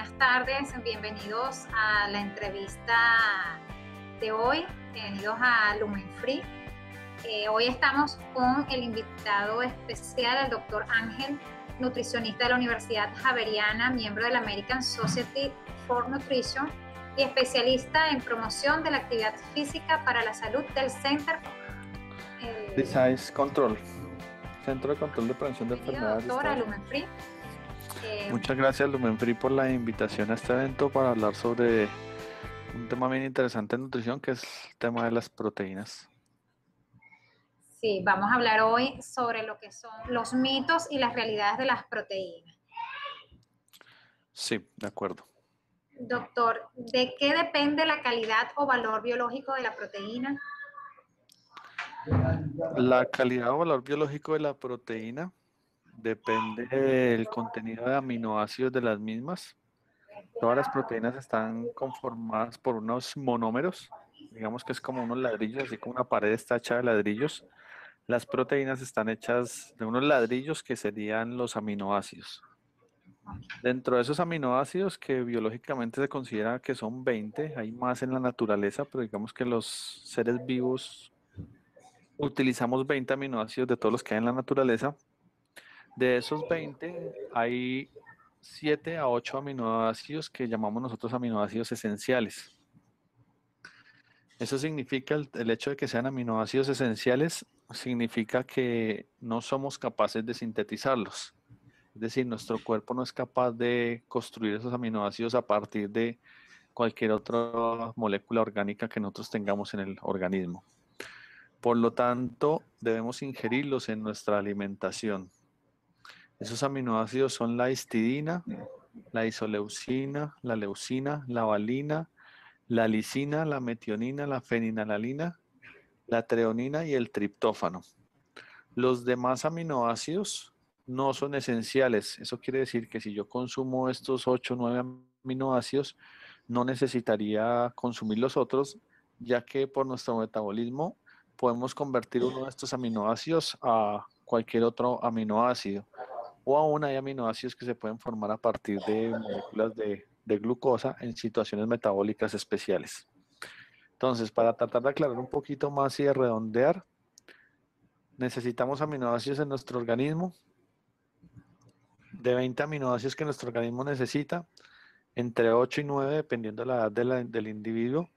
buenas tardes, bienvenidos a la entrevista de hoy, bienvenidos a Lumenfree. Hoy estamos con el invitado especial, el doctor Ángel, nutricionista de la Universidad Javeriana, miembro de la American Society for Nutrition y especialista en promoción de la actividad física para la salud del Center Disease Control, Centro de Control de Prevención de Enfermedades. Doctora Lumenfree. Muchas gracias, Lumenfree, por la invitación a este evento para hablar sobre un tema bien interesante en nutrición, que es el tema de las proteínas. Sí, vamos a hablar hoy sobre lo que son los mitos y las realidades de las proteínas. Sí, de acuerdo. Doctor, ¿de qué depende la calidad o valor biológico de la proteína? La calidad o valor biológico de la proteína depende del contenido de aminoácidos de las mismas. Todas las proteínas están conformadas por unos monómeros, digamos que es como unos ladrillos, así como una pared está hecha de ladrillos. Las proteínas están hechas de unos ladrillos que serían los aminoácidos. Dentro de esos aminoácidos, que biológicamente se considera que son 20, hay más en la naturaleza, pero digamos que los seres vivos utilizamos 20 aminoácidos de todos los que hay en la naturaleza. De esos 20, hay 7 a 8 aminoácidos que llamamos nosotros aminoácidos esenciales. Eso significa, el hecho de que sean aminoácidos esenciales, significa que no somos capaces de sintetizarlos. Es decir, nuestro cuerpo no es capaz de construir esos aminoácidos a partir de cualquier otra molécula orgánica que nosotros tengamos en el organismo. Por lo tanto, debemos ingerirlos en nuestra alimentación. Esos aminoácidos son la histidina, la isoleucina, la leucina, la valina, la lisina, la metionina, la fenilalanina, la treonina y el triptófano. Los demás aminoácidos no son esenciales. Eso quiere decir que si yo consumo estos 8 o 9 aminoácidos, no necesitaría consumir los otros, ya que por nuestro metabolismo podemos convertir uno de estos aminoácidos a cualquier otro aminoácido. O aún hay aminoácidos que se pueden formar a partir de moléculas de glucosa en situaciones metabólicas especiales. Entonces, para tratar de aclarar un poquito más y de redondear, necesitamos aminoácidos en nuestro organismo. De 20 aminoácidos que nuestro organismo necesita, entre 8 y 9, dependiendo de la edad del individuo,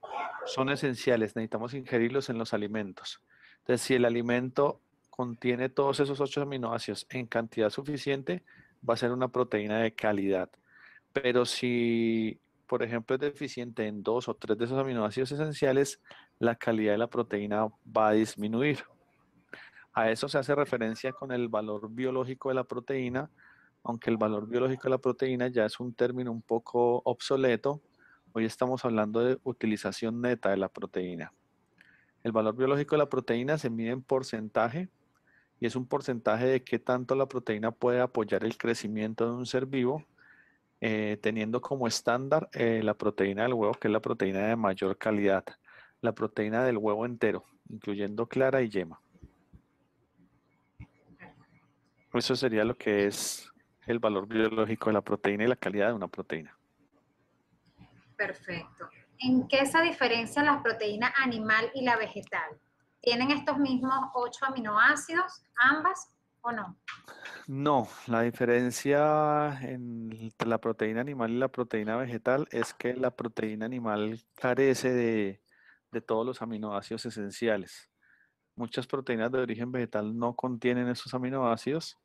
son esenciales. Necesitamos ingerirlos en los alimentos. Entonces, si el alimento contiene todos esos 8 aminoácidos en cantidad suficiente, va a ser una proteína de calidad. Pero si, por ejemplo, es deficiente en 2 o 3 de esos aminoácidos esenciales, la calidad de la proteína va a disminuir. A eso se hace referencia con el valor biológico de la proteína, aunque el valor biológico de la proteína ya es un término un poco obsoleto. Hoy estamos hablando de utilización neta de la proteína. El valor biológico de la proteína se mide en porcentaje y es un porcentaje de qué tanto la proteína puede apoyar el crecimiento de un ser vivo, teniendo como estándar la proteína del huevo, que es la proteína de mayor calidad, la proteína del huevo entero, incluyendo clara y yema. Eso sería lo que es el valor biológico de la proteína y la calidad de una proteína. Perfecto. ¿En qué se diferencian las proteínas animal y la vegetal? ¿Tienen estos mismos 8 aminoácidos, ambas, o no? No, la diferencia entre la proteína animal y la proteína vegetal es que la proteína animal carece de todos los aminoácidos esenciales. Muchas proteínas de origen vegetal no contienen esos aminoácidos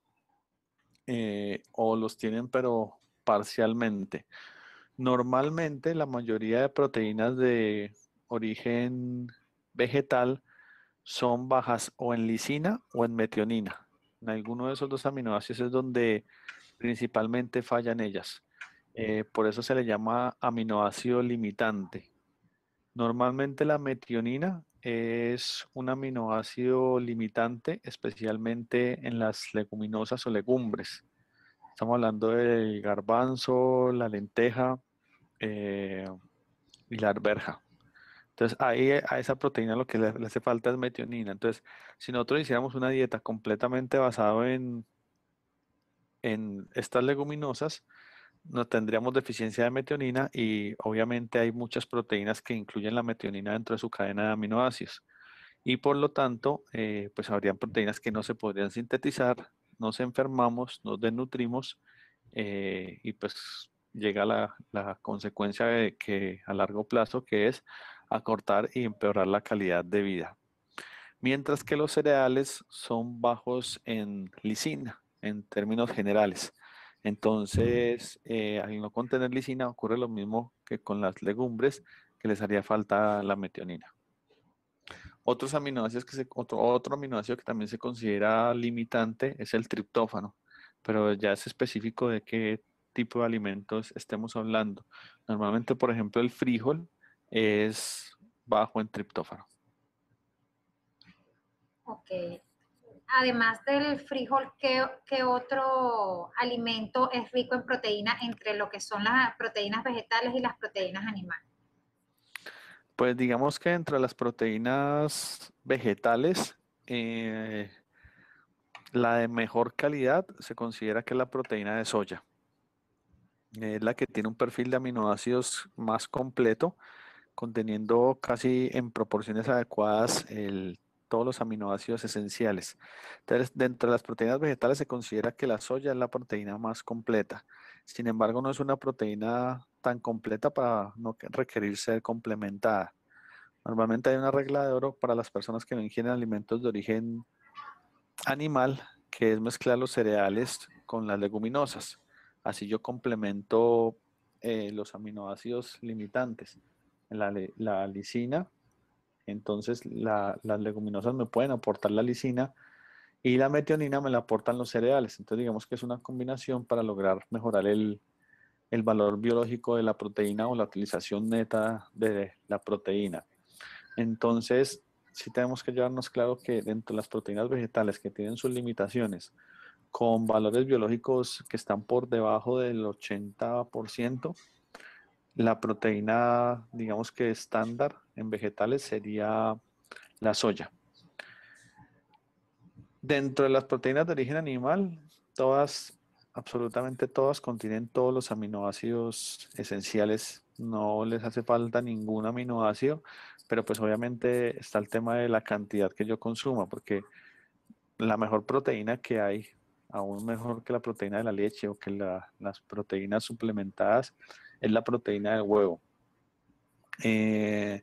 o los tienen pero parcialmente. Normalmente la mayoría de proteínas de origen vegetal son bajas o en lisina o en metionina. En alguno de esos dos aminoácidos es donde principalmente fallan ellas. Por eso se le llama aminoácido limitante. Normalmente la metionina es un aminoácido limitante, especialmente en las leguminosas o legumbres. Estamos hablando del garbanzo, la lenteja y la arveja. Entonces, ahí a esa proteína lo que le hace falta es metionina. Entonces, si nosotros hiciéramos una dieta completamente basada en estas leguminosas, no tendríamos deficiencia de metionina y obviamente hay muchas proteínas que incluyen la metionina dentro de su cadena de aminoácidos. Y por lo tanto, pues habrían proteínas que no se podrían sintetizar, nos enfermamos, nos desnutrimos y pues llega la consecuencia de que a largo plazo, que es acortar y empeorar la calidad de vida. Mientras que los cereales son bajos en lisina, en términos generales. Entonces, al no contener lisina, ocurre lo mismo que con las legumbres, que les haría falta la metionina. Otros aminoácidos otro aminoácido que también se considera limitante es el triptófano, pero ya es específico de qué tipo de alimentos estemos hablando. Normalmente, por ejemplo, el frijol es bajo en triptófano. Ok. Además del frijol, ¿qué otro alimento es rico en proteína entre lo que son las proteínas vegetales y las proteínas animales? Pues digamos que entre las proteínas vegetales, la de mejor calidad se considera que es la proteína de soya. Es la que tiene un perfil de aminoácidos más completo, conteniendo casi en proporciones adecuadas todos los aminoácidos esenciales. Entonces, dentro de las proteínas vegetales se considera que la soya es la proteína más completa. Sin embargo, no es una proteína tan completa para no requerir ser complementada. Normalmente hay una regla de oro para las personas que no ingieren alimentos de origen animal, que es mezclar los cereales con las leguminosas. Así yo complemento los aminoácidos limitantes. La lisina, entonces las leguminosas me pueden aportar la lisina y la metionina me la aportan los cereales. Entonces digamos que es una combinación para lograr mejorar el valor biológico de la proteína o la utilización neta de la proteína. Entonces, sí tenemos que llevarnos claro que dentro de las proteínas vegetales que tienen sus limitaciones, con valores biológicos que están por debajo del 80%, la proteína, digamos que estándar en vegetales sería la soya. Dentro de las proteínas de origen animal, todas, absolutamente todas, contienen todos los aminoácidos esenciales. No les hace falta ningún aminoácido, pero pues obviamente está el tema de la cantidad que yo consuma, porque la mejor proteína que hay, aún mejor que la proteína de la leche o que las proteínas suplementadas, es la proteína del huevo. Eh,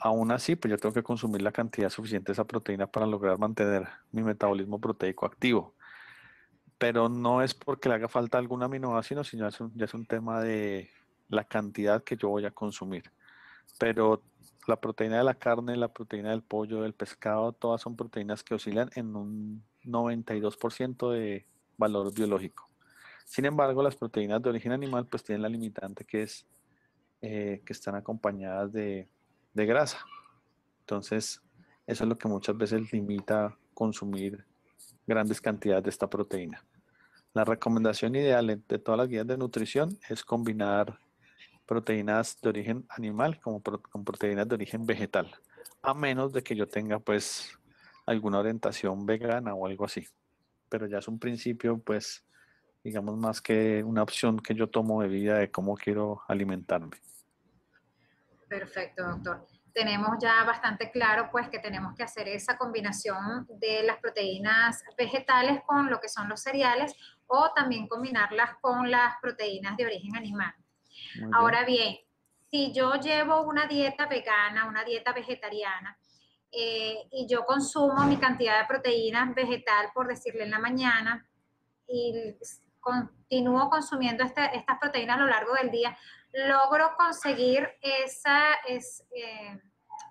Aún así, pues yo tengo que consumir la cantidad suficiente de esa proteína para lograr mantener mi metabolismo proteico activo. Pero no es porque le haga falta algún aminoácido, sino ya es un tema de la cantidad que yo voy a consumir. Pero la proteína de la carne, la proteína del pollo, del pescado, todas son proteínas que oscilan en un 92% de valor biológico. Sin embargo, las proteínas de origen animal pues tienen la limitante que es que están acompañadas de grasa. Entonces, eso es lo que muchas veces limita consumir grandes cantidades de esta proteína. La recomendación ideal de todas las guías de nutrición es combinar proteínas de origen animal con proteínas de origen vegetal, a menos de que yo tenga pues alguna orientación vegana o algo así. Pero ya es un principio pues digamos más que una opción que yo tomo de vida de cómo quiero alimentarme. Perfecto, doctor. Tenemos ya bastante claro pues que tenemos que hacer esa combinación de las proteínas vegetales con lo que son los cereales o también combinarlas con las proteínas de origen animal. Muy bien. Ahora bien, si yo llevo una dieta vegana, una dieta vegetariana, y yo consumo mi cantidad de proteínas vegetal, por decirle en la mañana, y continúo consumiendo estas proteínas a lo largo del día, logro conseguir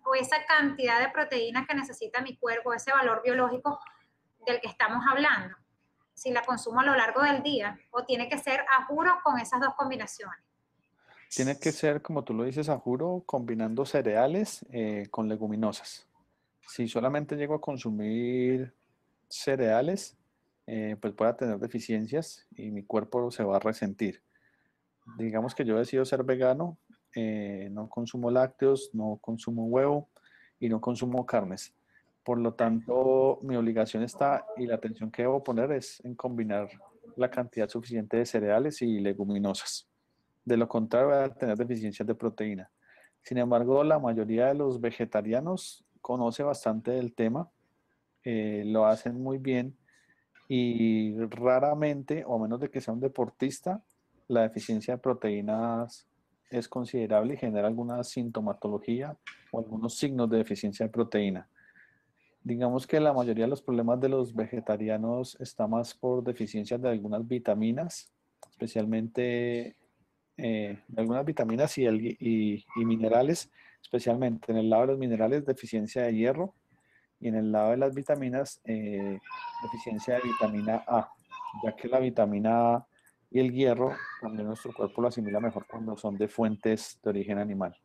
o esa cantidad de proteínas que necesita mi cuerpo, ese valor biológico del que estamos hablando, si la consumo a lo largo del día, o tiene que ser a juro con esas dos combinaciones. Tiene que ser, como tú lo dices, a juro, combinando cereales con leguminosas. Si solamente llego a consumir cereales, pues voy a tener deficiencias y mi cuerpo se va a resentir. Digamos que yo decido ser vegano, no consumo lácteos, no consumo huevo y no consumo carnes. Por lo tanto, mi obligación está y la atención que debo poner es en combinar la cantidad suficiente de cereales y leguminosas. De lo contrario, va a tener deficiencias de proteína. Sin embargo, la mayoría de los vegetarianos conoce bastante del tema, lo hacen muy bien y raramente, o a menos de que sea un deportista, la deficiencia de proteínas es considerable y genera alguna sintomatología o algunos signos de deficiencia de proteína. Digamos que la mayoría de los problemas de los vegetarianos está más por deficiencias de algunas vitaminas, especialmente de algunas vitaminas y minerales, especialmente en el lado de los minerales, deficiencia de hierro, y en el lado de las vitaminas, deficiencia de vitamina A, ya que la vitamina A y el hierro también nuestro cuerpo lo asimila mejor cuando son de fuentes de origen animal.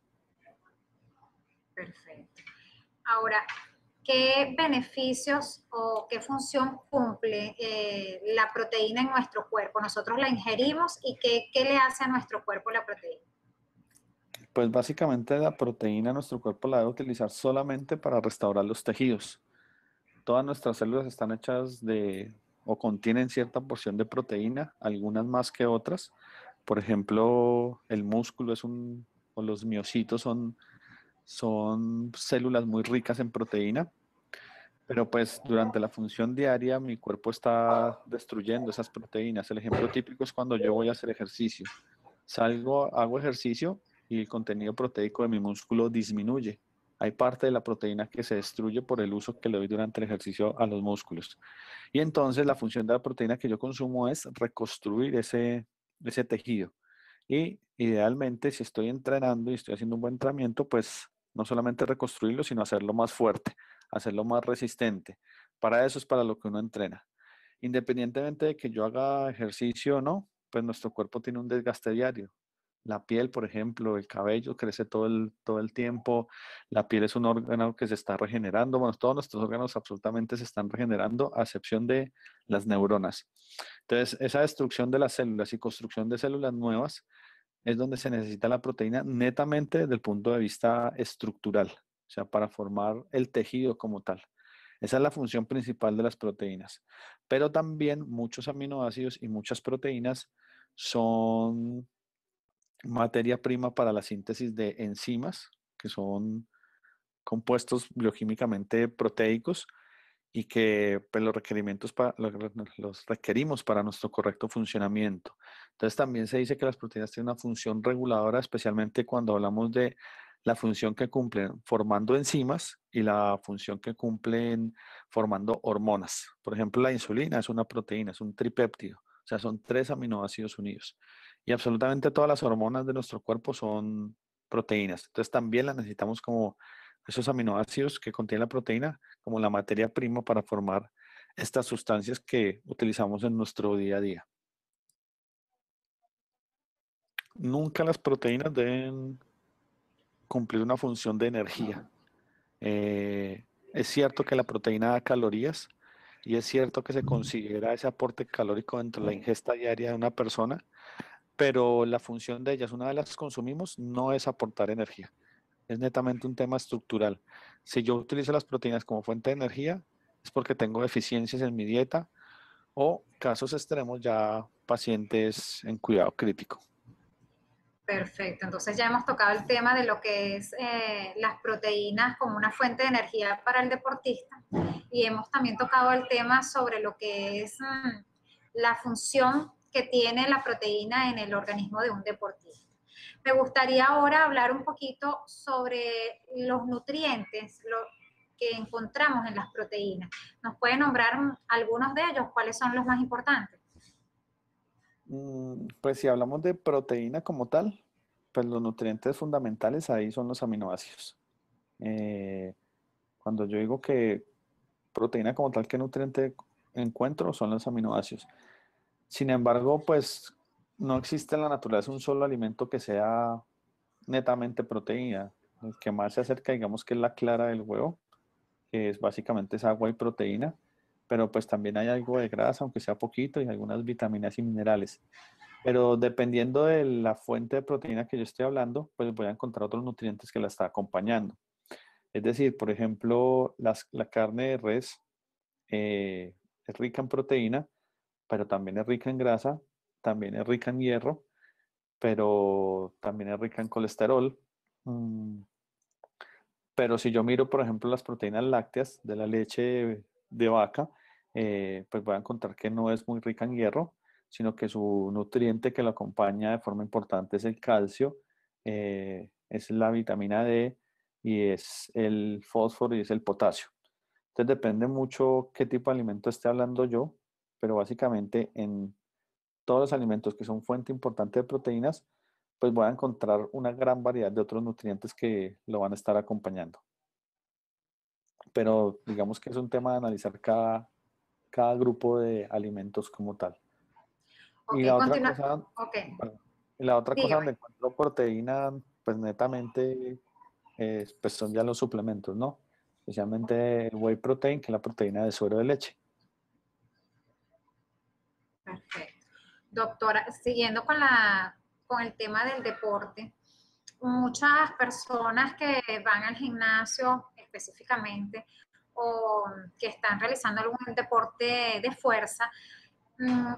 Perfecto. Ahora, ¿qué beneficios o qué función cumple la proteína en nuestro cuerpo? Nosotros la ingerimos y ¿qué le hace a nuestro cuerpo la proteína? Pues básicamente la proteína nuestro cuerpo la debe utilizar solamente para restaurar los tejidos. Todas nuestras células están hechas de o contienen cierta porción de proteína, algunas más que otras. Por ejemplo, el músculo o los miocitos son células muy ricas en proteína, pero pues durante la función diaria mi cuerpo está destruyendo esas proteínas. El ejemplo típico es cuando yo voy a hacer ejercicio. Salgo, hago ejercicio y el contenido proteico de mi músculo disminuye. Hay parte de la proteína que se destruye por el uso que le doy durante el ejercicio a los músculos. Y entonces la función de la proteína que yo consumo es reconstruir ese tejido. Y idealmente, si estoy entrenando y estoy haciendo un buen entrenamiento, pues no solamente reconstruirlo, sino hacerlo más fuerte, hacerlo más resistente. Para eso es para lo que uno entrena. Independientemente de que yo haga ejercicio o no, pues nuestro cuerpo tiene un desgaste diario. La piel, por ejemplo, el cabello crece todo el tiempo. La piel es un órgano que se está regenerando. Bueno, todos nuestros órganos absolutamente se están regenerando, a excepción de las neuronas. Entonces, esa destrucción de las células y construcción de células nuevas es donde se necesita la proteína netamente desde el punto de vista estructural, o sea, para formar el tejido como tal. Esa es la función principal de las proteínas. Pero también muchos aminoácidos y muchas proteínas son materia prima para la síntesis de enzimas, que son compuestos bioquímicamente proteicos y que pues, los requerimos para nuestro correcto funcionamiento. Entonces también se dice que las proteínas tienen una función reguladora, especialmente cuando hablamos de la función que cumplen formando enzimas y la función que cumplen formando hormonas. Por ejemplo, la insulina es una proteína, es un tripéptido, o sea, son 3 aminoácidos unidos. Y absolutamente todas las hormonas de nuestro cuerpo son proteínas. Entonces también las necesitamos como esos aminoácidos que contiene la proteína como la materia prima para formar estas sustancias que utilizamos en nuestro día a día. Nunca las proteínas deben cumplir una función de energía. Es cierto que la proteína da calorías y es cierto que se considera ese aporte calórico dentro de la ingesta diaria de una persona, pero la función de ellas, una vez las consumimos, no es aportar energía. Es netamente un tema estructural. Si yo utilizo las proteínas como fuente de energía, es porque tengo deficiencias en mi dieta o casos extremos ya pacientes en cuidado crítico. Perfecto, entonces ya hemos tocado el tema de lo que es las proteínas como una fuente de energía para el deportista y hemos también tocado el tema sobre lo que es la función que tiene la proteína en el organismo de un deportista. Me gustaría ahora hablar un poquito sobre los nutrientes que encontramos en las proteínas. ¿Nos puede nombrar algunos de ellos? ¿Cuáles son los más importantes? Pues si hablamos de proteína como tal, pues los nutrientes fundamentales ahí son los aminoácidos. Eh, Cuando yo digo que proteína como tal, ¿qué nutriente encuentro? Son los aminoácidos. Sin embargo, pues no existe en la naturaleza un solo alimento que sea netamente proteína. El que más se acerca, digamos que es la clara del huevo, que es básicamente es agua y proteína, pero pues también hay algo de grasa, aunque sea poquito, y algunas vitaminas y minerales. Pero dependiendo de la fuente de proteína que yo esté hablando, pues voy a encontrar otros nutrientes que la está acompañando. Es decir, por ejemplo, la carne de res es rica en proteína, pero también es rica en grasa, también es rica en hierro, pero también es rica en colesterol. Mm, Pero si yo miro, por ejemplo, las proteínas lácteas de la leche de vaca, pues voy a encontrar que no es muy rica en hierro, sino que su nutriente que lo acompaña de forma importante es el calcio, es la vitamina D y es el fósforo y es el potasio. Entonces depende mucho qué tipo de alimento esté hablando yo, pero básicamente en todos los alimentos que son fuente importante de proteínas, pues voy a encontrar una gran variedad de otros nutrientes que lo van a estar acompañando. Pero digamos que es un tema de analizar cada grupo de alimentos como tal. Ok, Y la otra continúa. cosa, Ok, perdón, y la otra cosa dígame. donde encuentro proteína, pues netamente, pues son ya los suplementos, ¿no? Especialmente el whey protein, que es la proteína de suero de leche. Perfecto. Doctora, siguiendo con el tema del deporte, muchas personas que van al gimnasio específicamente o que están realizando algún deporte de fuerza,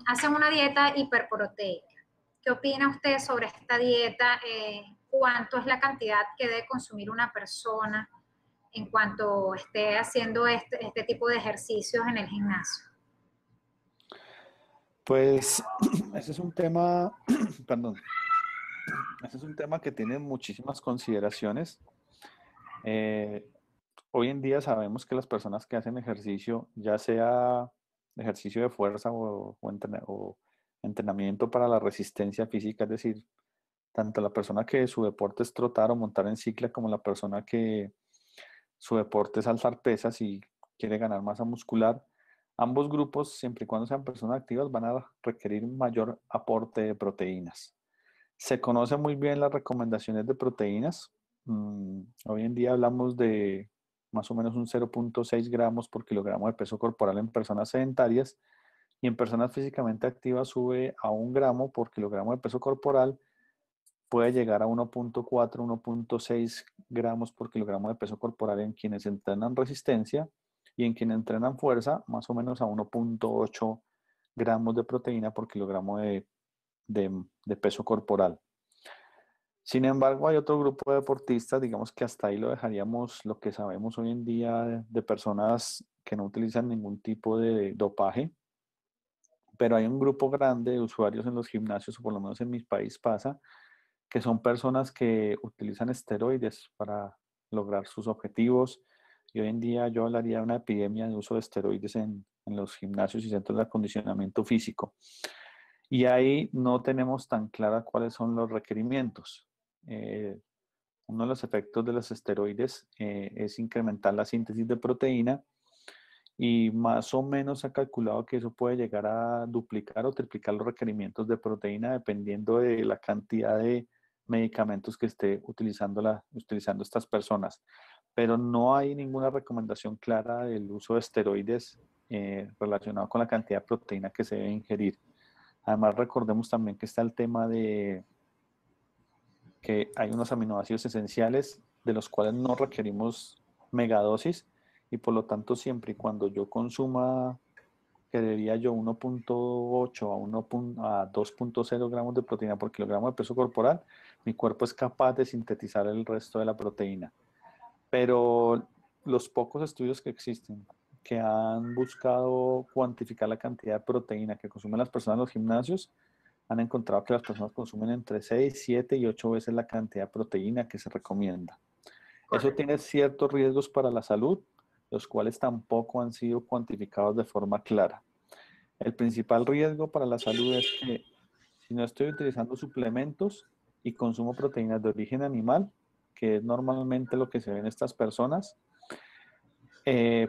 hacen una dieta hiperproteica. ¿Qué opina usted sobre esta dieta? ¿Cuánto es la cantidad que debe consumir una persona en cuanto esté haciendo este tipo de ejercicios en el gimnasio? Pues ese es un tema, perdón, ese es un tema que tiene muchísimas consideraciones. Eh, Hoy en día sabemos que las personas que hacen ejercicio, ya sea ejercicio de fuerza o entrenamiento para la resistencia física, es decir, tanto la persona que su deporte es trotar o montar en cicla como la persona que su deporte es alzar pesas y quiere ganar masa muscular, ambos grupos, siempre y cuando sean personas activas, van a requerir un mayor aporte de proteínas. Se conocen muy bien las recomendaciones de proteínas. Hoy en día hablamos de más o menos un 0,6 gramos por kilogramo de peso corporal en personas sedentarias y en personas físicamente activas sube a 1 gramo por kilogramo de peso corporal, puede llegar a 1,4, 1,6 gramos por kilogramo de peso corporal en quienes entrenan resistencia y en quienes entrenan fuerza, más o menos a 1,8 gramos de proteína por kilogramo de peso corporal. Sin embargo, hay otro grupo de deportistas, digamos que hasta ahí lo dejaríamos lo que sabemos hoy en día de personas que no utilizan ningún tipo de dopaje, pero hay un grupo grande de usuarios en los gimnasios, o por lo menos en mi país pasa, que son personas que utilizan esteroides para lograr sus objetivos. Y hoy en día yo hablaría de una epidemia de uso de esteroides en los gimnasios y centros de acondicionamiento físico. Y ahí no tenemos tan clara cuáles son los requerimientos. Eh, Uno de los efectos de los esteroides es incrementar la síntesis de proteína y más o menos se ha calculado que eso puede llegar a duplicar o triplicar los requerimientos de proteína dependiendo de la cantidad de medicamentos que esté utilizando estas personas. Pero no hay ninguna recomendación clara del uso de esteroides relacionado con la cantidad de proteína que se debe ingerir. Además, recordemos también que está el tema de que hay unos aminoácidos esenciales de los cuales no requerimos megadosis y por lo tanto siempre y cuando yo consuma, que diría yo, 1,8 a 2,0 gramos de proteína por kilogramo de peso corporal, mi cuerpo es capaz de sintetizar el resto de la proteína. Pero los pocos estudios que existen que han buscado cuantificar la cantidad de proteína que consumen las personas en los gimnasios, han encontrado que las personas consumen entre 6, 7 y 8 veces la cantidad de proteína que se recomienda. Eso Correcto. tiene ciertos riesgos para la salud, los cuales tampoco han sido cuantificados de forma clara. El principal riesgo para la salud es que si no estoy utilizando suplementos y consumo proteínas de origen animal, que es normalmente lo que se ve en estas personas,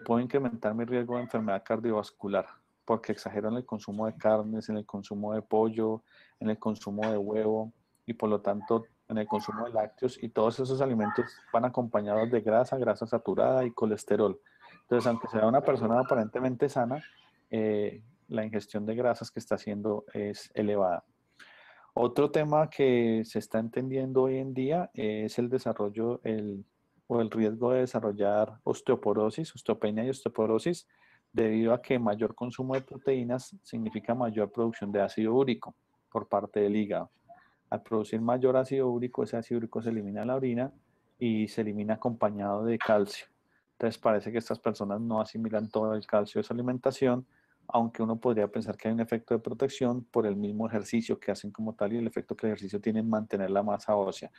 puedo incrementar mi riesgo de enfermedad cardiovascular porque exagero en el consumo de carnes, en el consumo de pollo, en el consumo de huevo y por lo tanto en el consumo de lácteos y todos esos alimentos van acompañados de grasa, grasa saturada y colesterol. Entonces, aunque sea una persona aparentemente sana, la ingestión de grasas que está haciendo es elevada. Otro tema que se está entendiendo hoy en día es el desarrollo o el riesgo de desarrollar osteoporosis, osteopenia y osteoporosis debido a que mayor consumo de proteínas significa mayor producción de ácido úrico por parte del hígado. Al producir mayor ácido úrico, ese ácido úrico se elimina en la orina y se elimina acompañado de calcio. Entonces parece que estas personas no asimilan todo el calcio de su alimentación, aunque uno podría pensar que hay un efecto de protección por el mismo ejercicio que hacen como tal y el efecto que el ejercicio tiene en mantener la masa ósea.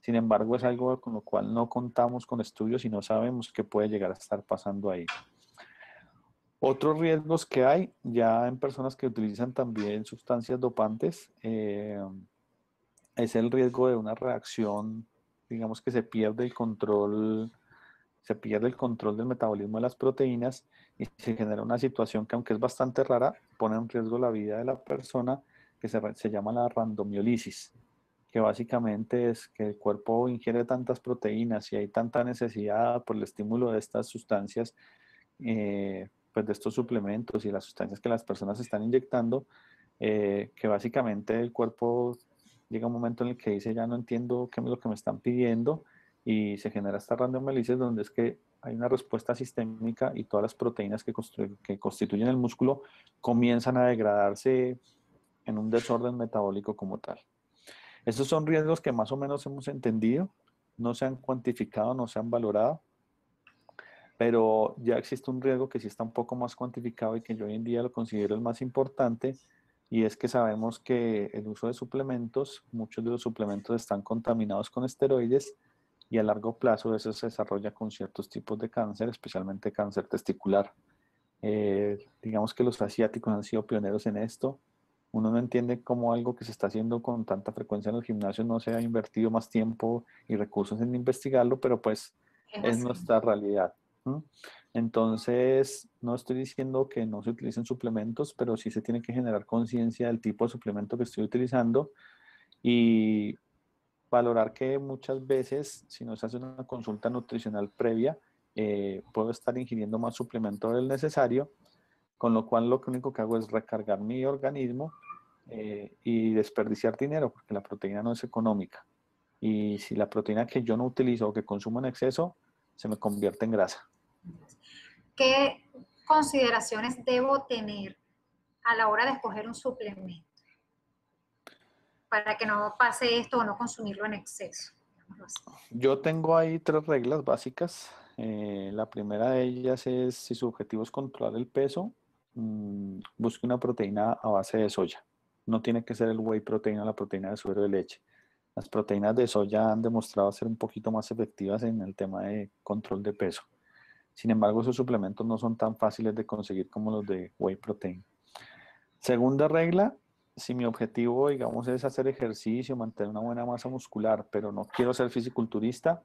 Sin embargo, es algo con lo cual no contamos con estudios y no sabemos qué puede llegar a estar pasando ahí. Otros riesgos que hay ya en personas que utilizan también sustancias dopantes es el riesgo de una reacción, digamos que se pierde el control del metabolismo de las proteínas y se genera una situación que aunque es bastante rara, pone en riesgo la vida de la persona que se llama la randomiólisis, que básicamente es que el cuerpo ingiere tantas proteínas y hay tanta necesidad por el estímulo de estas sustancias, pues de estos suplementos y las sustancias que las personas están inyectando, que básicamente el cuerpo llega un momento en el que dice ya no entiendo qué es lo que me están pidiendo y se genera esta randomiólisis donde es que hay una respuesta sistémica y todas las proteínas que constituyen el músculo comienzan a degradarse en un desorden metabólico como tal. Esos son riesgos que más o menos hemos entendido, no se han cuantificado, no se han valorado, pero ya existe un riesgo que sí está un poco más cuantificado y que yo hoy en día lo considero el más importante, y es que sabemos que el uso de suplementos, muchos de los suplementos están contaminados con esteroides y a largo plazo eso se desarrolla con ciertos tipos de cáncer, especialmente cáncer testicular. Digamos que los asiáticos han sido pioneros en esto. Uno no entiende cómo algo que se está haciendo con tanta frecuencia en los gimnasios no se ha invertido más tiempo y recursos en investigarlo, pero pues es nuestra realidad. ¿No? Entonces, no estoy diciendo que no se utilicen suplementos, pero sí se tiene que generar conciencia del tipo de suplemento que estoy utilizando y valorar que muchas veces, si no se hace una consulta nutricional previa, puedo estar ingiriendo más suplemento del necesario, con lo cual lo único que hago es recargar mi organismo y desperdiciar dinero, porque la proteína no es económica. Y si la proteína que yo no utilizo o que consumo en exceso, se me convierte en grasa. ¿Qué consideraciones debo tener a la hora de escoger un suplemento para que no pase esto o no consumirlo en exceso? Yo tengo ahí 3 reglas básicas. La primera de ellas es, si su objetivo es controlar el peso, busque una proteína a base de soya. No tiene que ser el whey protein o la proteína de suero de leche. Las proteínas de soya han demostrado ser un poquito más efectivas en el tema de control de peso. Sin embargo, esos suplementos no son tan fáciles de conseguir como los de whey protein. Segunda regla, si mi objetivo, digamos, es hacer ejercicio, mantener una buena masa muscular, pero no quiero ser fisiculturista,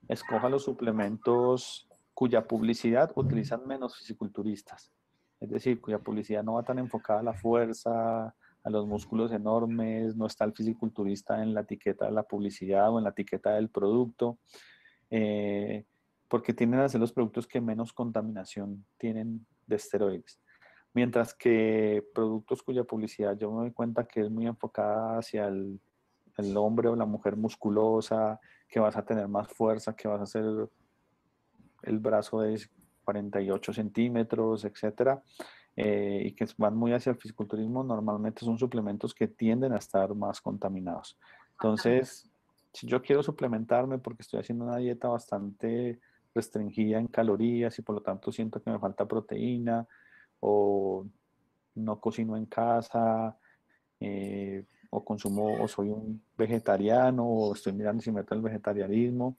escoja los suplementos cuya publicidad utilizan menos fisiculturistas. Es decir, cuya publicidad no va tan enfocada a la fuerza, a los músculos enormes, no está el fisiculturista en la etiqueta de la publicidad o en la etiqueta del producto, porque tienden a ser los productos que menos contaminación tienen de esteroides. Mientras que productos cuya publicidad yo me doy cuenta que es muy enfocada hacia el hombre o la mujer musculosa, que vas a tener más fuerza, que vas a hacer el brazo de 48 centímetros, etcétera, y que van muy hacia el fisiculturismo, normalmente son suplementos que tienden a estar más contaminados. Entonces, si yo quiero suplementarme porque estoy haciendo una dieta bastante restringida en calorías y por lo tanto siento que me falta proteína o no cocino en casa, o consumo o soy un vegetariano o estoy mirando si meto el vegetarianismo,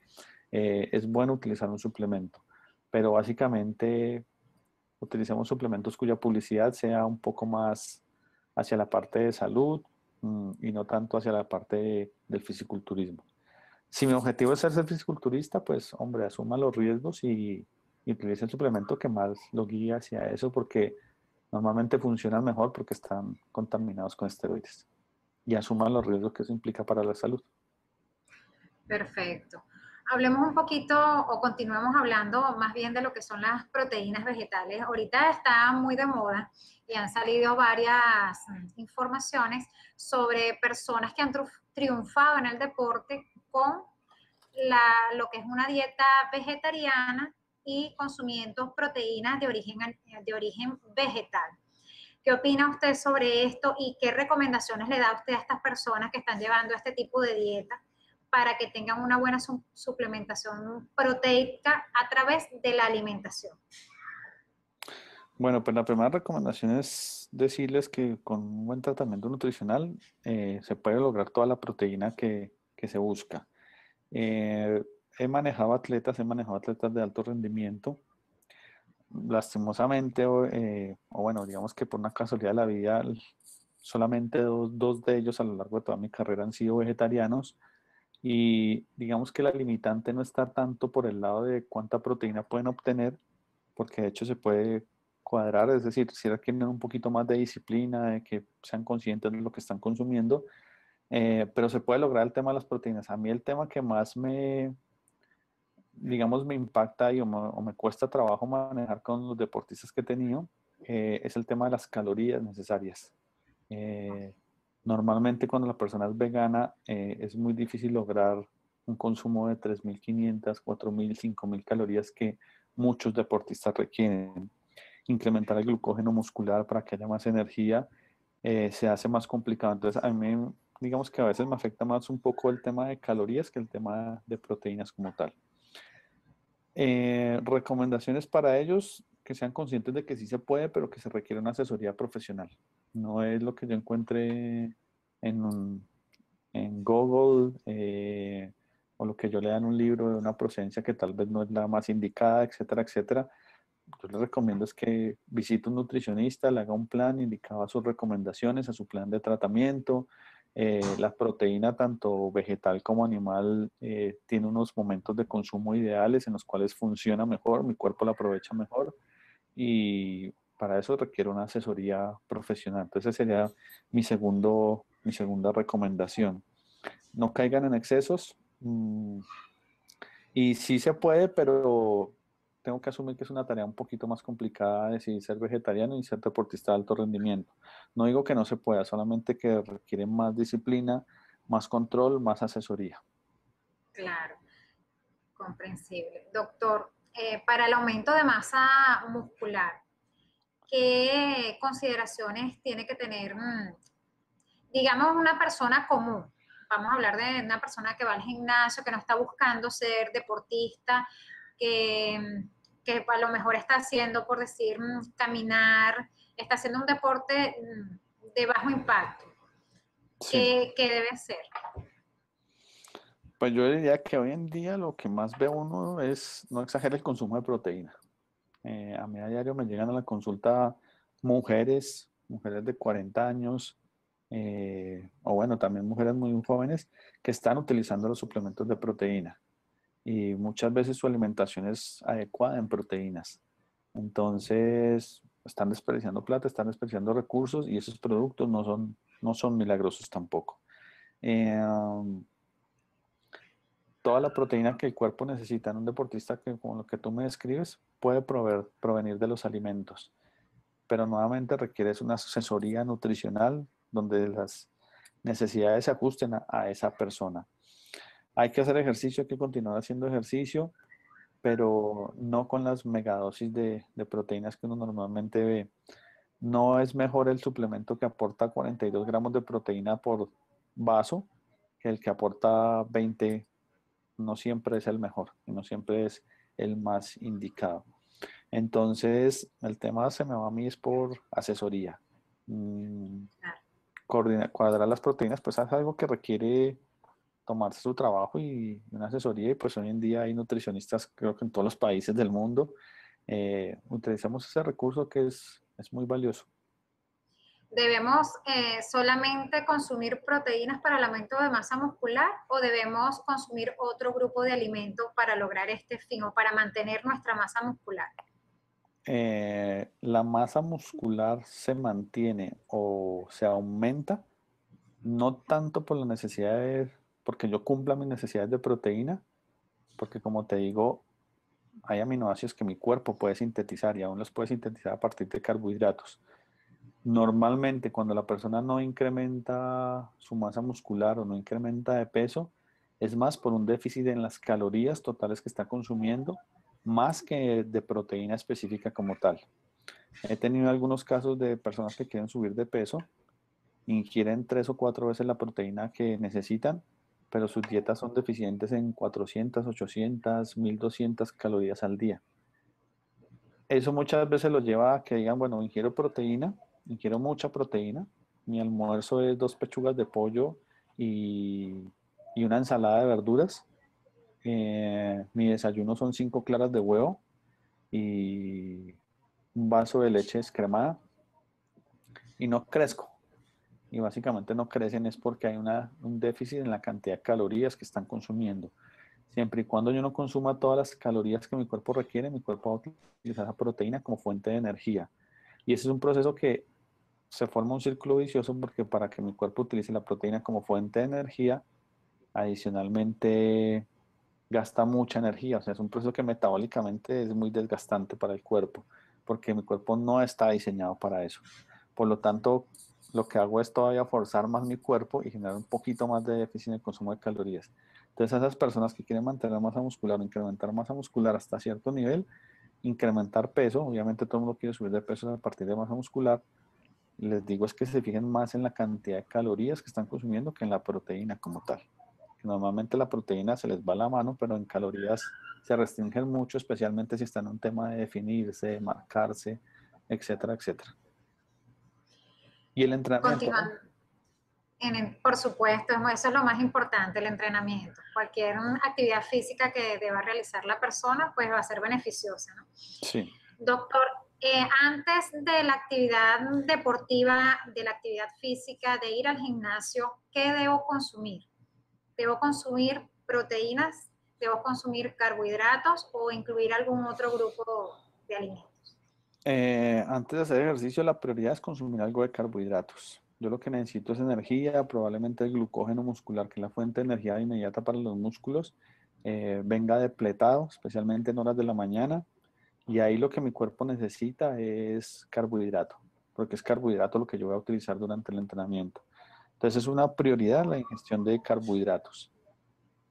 es bueno utilizar un suplemento. Pero básicamente utilicemos suplementos cuya publicidad sea un poco más hacia la parte de salud y no tanto hacia la parte del fisiculturismo. Si mi objetivo es ser fisiculturista, pues hombre, asuma los riesgos y utilice el suplemento que más lo guíe hacia eso, porque normalmente funcionan mejor porque están contaminados con esteroides y asuman los riesgos que eso implica para la salud. Perfecto. Hablemos un poquito o continuemos hablando más bien de lo que son las proteínas vegetales. Ahorita está muy de moda y han salido varias informaciones sobre personas que han triunfado en el deporte con lo que es una dieta vegetariana y consumiendo proteínas de origen vegetal. ¿Qué opina usted sobre esto y qué recomendaciones le da usted a estas personas que están llevando este tipo de dieta para que tengan una buena suplementación proteica a través de la alimentación? Bueno, pues la primera recomendación es decirles que con un buen tratamiento nutricional se puede lograr toda la proteína que se busca. Eh, he manejado atletas de alto rendimiento. Lastimosamente, o bueno, digamos que por una casualidad de la vida, solamente dos de ellos a lo largo de toda mi carrera han sido vegetarianos. Y digamos que la limitante no está tanto por el lado de cuánta proteína pueden obtener, porque de hecho se puede cuadrar, es decir, si requieren un poquito más de disciplina, de que sean conscientes de lo que están consumiendo, pero se puede lograr el tema de las proteínas. A mí el tema que más digamos, me impacta y o me cuesta trabajo manejar con los deportistas que he tenido, es el tema de las calorías necesarias. Eh, Normalmente cuando la persona es vegana es muy difícil lograr un consumo de 3.500, 4.000, 5.000 calorías que muchos deportistas requieren. Incrementar el glucógeno muscular para que haya más energía se hace más complicado. Entonces a mí digamos que a veces me afecta más un poco el tema de calorías que el tema de proteínas como tal. Recomendaciones para ellos, que sean conscientes de que sí se puede, pero que se requiere una asesoría profesional. No es lo que yo encuentre en Google o lo que yo lea en un libro de una procedencia que tal vez no es la más indicada, etcétera, etcétera. Yo les recomiendo es que visite un nutricionista, le haga un plan indicado a sus recomendaciones, a su plan de tratamiento. La proteína, tanto vegetal como animal, tiene unos momentos de consumo ideales en los cuales funciona mejor, mi cuerpo la aprovecha mejor y para eso requiere una asesoría profesional. Entonces, esa sería mi segunda recomendación. No caigan en excesos. Y sí se puede, pero tengo que asumir que es una tarea un poquito más complicada decidir ser vegetariano y ser deportista de alto rendimiento. No digo que no se pueda, solamente que requiere más disciplina, más control, más asesoría. Claro, comprensible. Doctor, para el aumento de masa muscular, ¿qué consideraciones tiene que tener, digamos, una persona común? Vamos a hablar de una persona que va al gimnasio, que no está buscando ser deportista, que a lo mejor está haciendo, por decir, caminar, está haciendo un deporte de bajo impacto. Sí, ¿Qué debe ser? pues yo diría que hoy en día lo que más ve uno es no exagerar el consumo de proteína. A mí a diario me llegan a la consulta mujeres de 40 años, o bueno, también mujeres muy jóvenes que están utilizando los suplementos de proteína y muchas veces su alimentación es adecuada en proteínas. Entonces, están desperdiciando plata, están desperdiciando recursos y esos productos no son milagrosos tampoco. Eh, um, Toda la proteína que el cuerpo necesita en un deportista que, como lo que tú me describes, puede provenir de los alimentos, pero nuevamente requieres una asesoría nutricional donde las necesidades se ajusten a esa persona. Hay que hacer ejercicio, hay que continuar haciendo ejercicio, pero no con las megadosis de proteínas que uno normalmente ve. No es mejor el suplemento que aporta 42 gramos de proteína por vaso que el que aporta 20. No siempre es el mejor y no siempre es el más indicado. Entonces, el tema se me va a mí es por asesoría. Mm, Cuadrar las proteínas, pues es algo que requiere tomarse su trabajo y una asesoría y pues hoy en día hay nutricionistas, creo que en todos los países del mundo, utilizamos ese recurso que es muy valioso. ¿Debemos solamente consumir proteínas para el aumento de masa muscular o debemos consumir otro grupo de alimentos para lograr este fin o para mantener nuestra masa muscular? La masa muscular se mantiene o se aumenta, no tanto por la necesidad porque yo cumpla mis necesidades de proteína, porque como te digo, hay aminoácidos que mi cuerpo puede sintetizar y aún los puede sintetizar a partir de carbohidratos. Normalmente cuando la persona no incrementa su masa muscular o no incrementa de peso, es más por un déficit en las calorías totales que está consumiendo más que de proteína específica como tal. He tenido algunos casos de personas que quieren subir de peso, ingieren 3 o 4 veces la proteína que necesitan, pero sus dietas son deficientes en 400, 800, 1200 calorías al día. Eso muchas veces los lleva a que digan, bueno, ingiero proteína, ingiero mucha proteína, mi almuerzo es 2 pechugas de pollo y una ensalada de verduras, mi desayuno son 5 claras de huevo y un vaso de leche descremada y no crezco. Y básicamente no crecen es porque hay un déficit en la cantidad de calorías que están consumiendo. Siempre y cuando yo no consuma todas las calorías que mi cuerpo requiere, mi cuerpo va a utilizar la proteína como fuente de energía. Y ese es un proceso que se forma un círculo vicioso porque para que mi cuerpo utilice la proteína como fuente de energía, adicionalmente gasta mucha energía. O sea, es un proceso que metabólicamente es muy desgastante para el cuerpo porque mi cuerpo no está diseñado para eso. Por lo tanto, lo que hago es todavía forzar más mi cuerpo y generar un poquito más de déficit en el consumo de calorías. Entonces, a esas personas que quieren mantener masa muscular o incrementar masa muscular hasta cierto nivel, incrementar peso, obviamente todo el mundo quiere subir de peso a partir de masa muscular, les digo es que se fijen más en la cantidad de calorías que están consumiendo que en la proteína como tal. Que normalmente la proteína se les va la mano, pero en calorías se restringen mucho, especialmente si están en un tema de definirse, de marcarse, etcétera, etcétera. Y el entrenamiento, ¿no? Continuando. Por supuesto, eso es lo más importante, el entrenamiento. Cualquier actividad física que deba realizar la persona, pues va a ser beneficiosa, ¿no? Sí. Doctor, antes de la actividad deportiva, de la actividad física, de ir al gimnasio, ¿qué debo consumir? ¿Debo consumir proteínas? ¿Debo consumir carbohidratos o incluir algún otro grupo de alimentos? Antes de hacer ejercicio, la prioridad es consumir algo de carbohidratos. Yo lo que necesito es energía, probablemente el glucógeno muscular, que es la fuente de energía inmediata para los músculos, venga depletado, especialmente en horas de la mañana. Y ahí lo que mi cuerpo necesita es carbohidrato, porque es carbohidrato lo que yo voy a utilizar durante el entrenamiento. Entonces es una prioridad la ingestión de carbohidratos.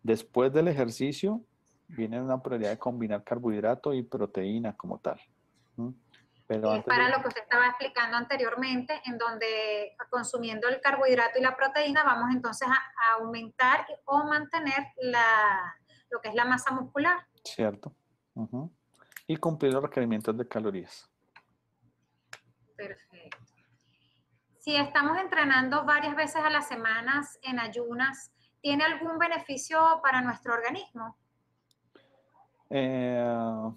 Después del ejercicio, viene una prioridad de combinar carbohidrato y proteína como tal. ¿Mm? Pero Es antes del para lo que usted estaba explicando anteriormente, en donde consumiendo el carbohidrato y la proteína vamos entonces a aumentar o mantener lo que es la masa muscular. cierto. Ujú. Y cumplir los requerimientos de calorías. Perfecto. Si estamos entrenando varias veces a las semanas en ayunas, ¿tiene algún beneficio para nuestro organismo? Eh,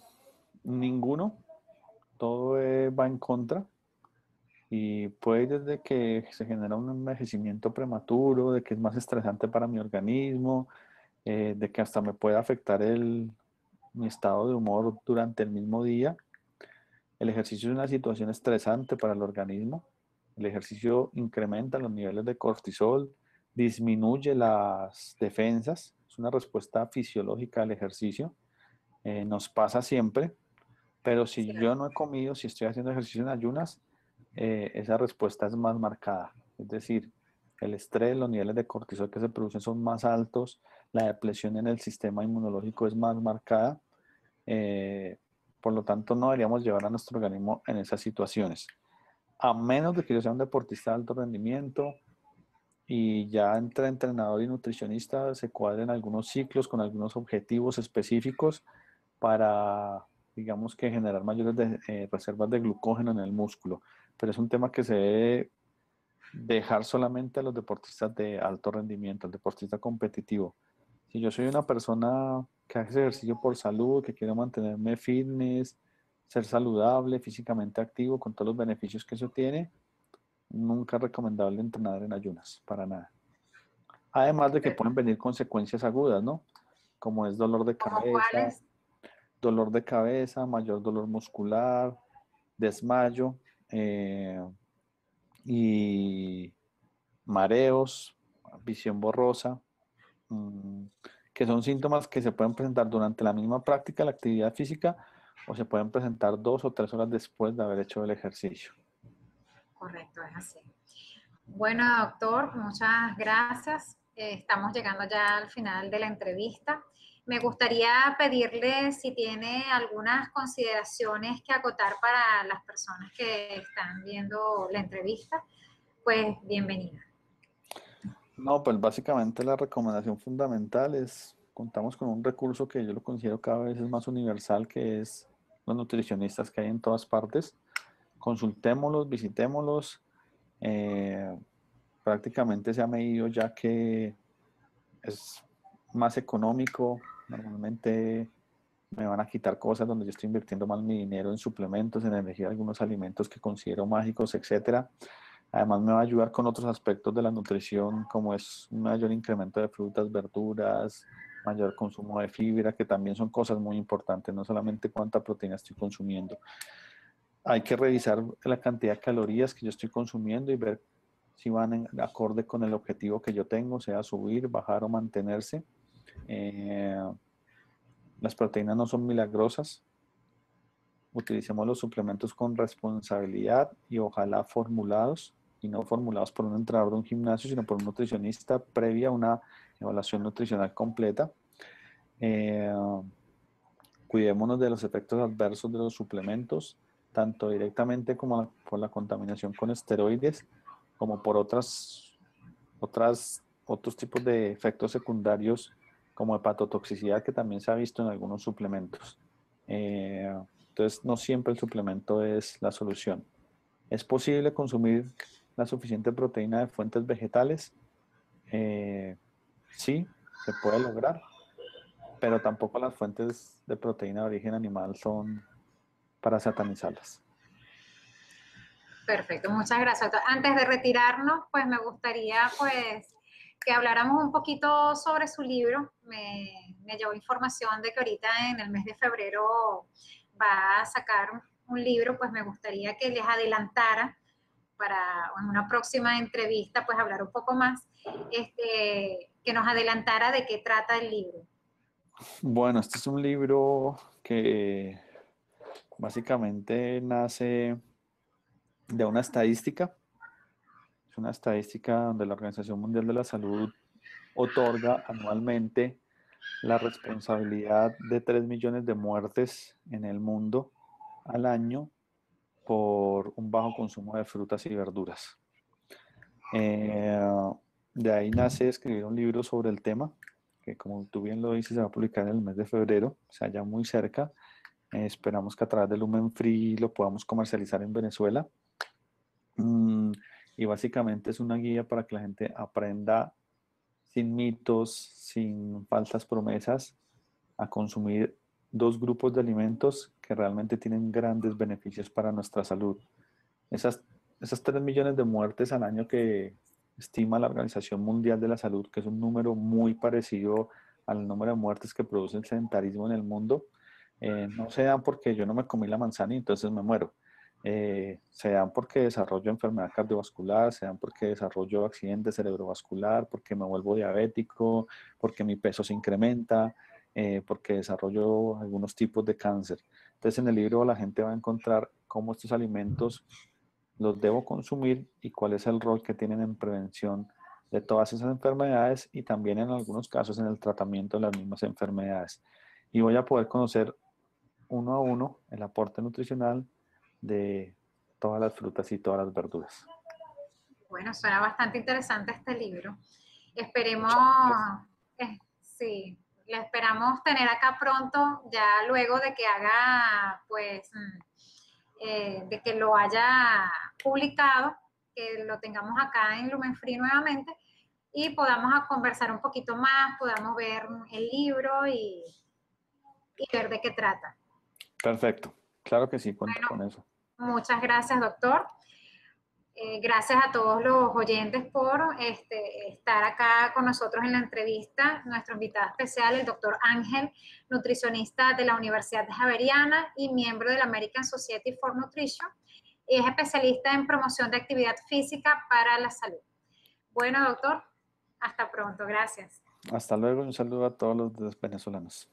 Ninguno, todo va en contra. Y puede ir desde que se genera un envejecimiento prematuro, de que es más estresante para mi organismo, de que hasta me puede afectar mi estado de humor durante el mismo día. El ejercicio es una situación estresante para el organismo. El ejercicio incrementa los niveles de cortisol, disminuye las defensas. Es una respuesta fisiológica al ejercicio. Nos pasa siempre, pero si yo no he comido, si estoy haciendo ejercicio en ayunas, esa respuesta es más marcada. Es decir, el estrés, los niveles de cortisol que se producen son más altos, la depresión en el sistema inmunológico es más marcada. eh, por lo tanto, no deberíamos llevar a nuestro organismo en esas situaciones. A menos de que yo sea un deportista de alto rendimiento y ya entre entrenador y nutricionista se cuadren algunos ciclos con algunos objetivos específicos para, digamos que generar mayores reservas de glucógeno en el músculo. Pero es un tema que se debe dejar solamente a los deportistas de alto rendimiento, al deportista competitivo. Si yo soy una persona que hace ejercicio por salud, que quiero mantenerme fitness, ser saludable, físicamente activo, con todos los beneficios que eso tiene, nunca es recomendable entrenar en ayunas, para nada. Además de que pueden venir consecuencias agudas, ¿no? Como es ¿Como cuáles? dolor de cabeza, mayor dolor muscular, desmayo y mareos, visión borrosa, que son síntomas que se pueden presentar durante la misma práctica de la actividad física o se pueden presentar 2 o 3 horas después de haber hecho el ejercicio. Correcto, es así. Bueno, doctor, muchas gracias Estamos llegando ya al final de la entrevista. Me gustaría pedirle si tiene algunas consideraciones que acotar para las personas que están viendo la entrevista. Pues bienvenida. No, pues básicamente la recomendación fundamental es, contamos con un recurso que yo lo considero cada vez es más universal, que es los nutricionistas que hay en todas partes. Consultémoslos, visitémoslos. eh, Prácticamente se ha medido ya que es más económico. Normalmente me van a quitar cosas donde yo estoy invirtiendo más mi dinero en suplementos, en elegir algunos alimentos que considero mágicos, etcétera. Además me va a ayudar con otros aspectos de la nutrición, como es un mayor incremento de frutas, verduras, mayor consumo de fibra, que también son cosas muy importantes, no solamente cuánta proteína estoy consumiendo. Hay que revisar la cantidad de calorías que yo estoy consumiendo y ver si van en acorde con el objetivo que yo tengo, sea subir, bajar o mantenerse. Eh, las proteínas no son milagrosas. Utilicemos los suplementos con responsabilidad y ojalá formulados y no formulados por un entrenador de un gimnasio, sino por un nutricionista previa a una evaluación nutricional completa. Eh, Cuidémonos de los efectos adversos de los suplementos, tanto directamente como por la contaminación con esteroides, como por otros tipos de efectos secundarios como hepatotoxicidad que también se ha visto en algunos suplementos. Entonces, no siempre el suplemento es la solución. ¿Es posible consumir la suficiente proteína de fuentes vegetales? Sí, se puede lograr, pero tampoco las fuentes de proteína de origen animal son para satanizarlas. Perfecto, muchas gracias. Antes de retirarnos, pues me gustaría pues que habláramos un poquito sobre su libro. Me llevó información de que ahorita en el mes de febrero va a sacar un libro, pues me gustaría que les adelantara para en una próxima entrevista pues hablar un poco más, que nos adelantara de qué trata el libro. Bueno, este es un libro que básicamente nace de una estadística. Es una estadística donde la Organización Mundial de la Salud otorga anualmente la responsabilidad de 3 millones de muertes en el mundo al año por un bajo consumo de frutas y verduras. Eh, de ahí nace escribir un libro sobre el tema, que como tú bien lo dices, se va a publicar en el mes de febrero, o sea, ya muy cerca. Esperamos que a través de Lumen Free lo podamos comercializar en Venezuela. Mm, y básicamente es una guía para que la gente aprenda sin mitos, sin falsas promesas, a consumir dos grupos de alimentos que realmente tienen grandes beneficios para nuestra salud. Esas, esas 3 millones de muertes al año que estima la Organización Mundial de la Salud, que es un número muy parecido al número de muertes que produce el sedentarismo en el mundo, no se dan porque yo no me comí la manzana y entonces me muero. Se dan porque desarrollo enfermedad cardiovascular, se dan porque desarrollo accidente cerebrovascular, porque me vuelvo diabético, porque mi peso se incrementa, porque desarrollo algunos tipos de cáncer. Entonces en el libro la gente va a encontrar cómo estos alimentos los debo consumir y cuál es el rol que tienen en prevención de todas esas enfermedades y también en algunos casos en el tratamiento de las mismas enfermedades. Y voy a poder conocer uno a uno el aporte nutricional de todas las frutas y todas las verduras. Bueno, suena bastante interesante este libro. Esperemos, Muchas gracias. sí, le esperamos tener acá pronto, ya luego de que haga, pues, de que lo haya publicado, que lo tengamos acá en Lumen Free nuevamente y podamos conversar un poquito más, podamos ver el libro y ver de qué trata. Perfecto. Claro que sí, cuento Bueno, con eso. muchas gracias, doctor. Gracias a todos los oyentes por estar acá con nosotros en la entrevista. Nuestro invitado especial, el doctor Ángel, nutricionista de la Universidad Javeriana y miembro de la American Society for Nutrition. Es especialista en promoción de actividad física para la salud. Bueno, doctor, hasta pronto. Gracias. Hasta luego y un saludo a todos los venezolanos.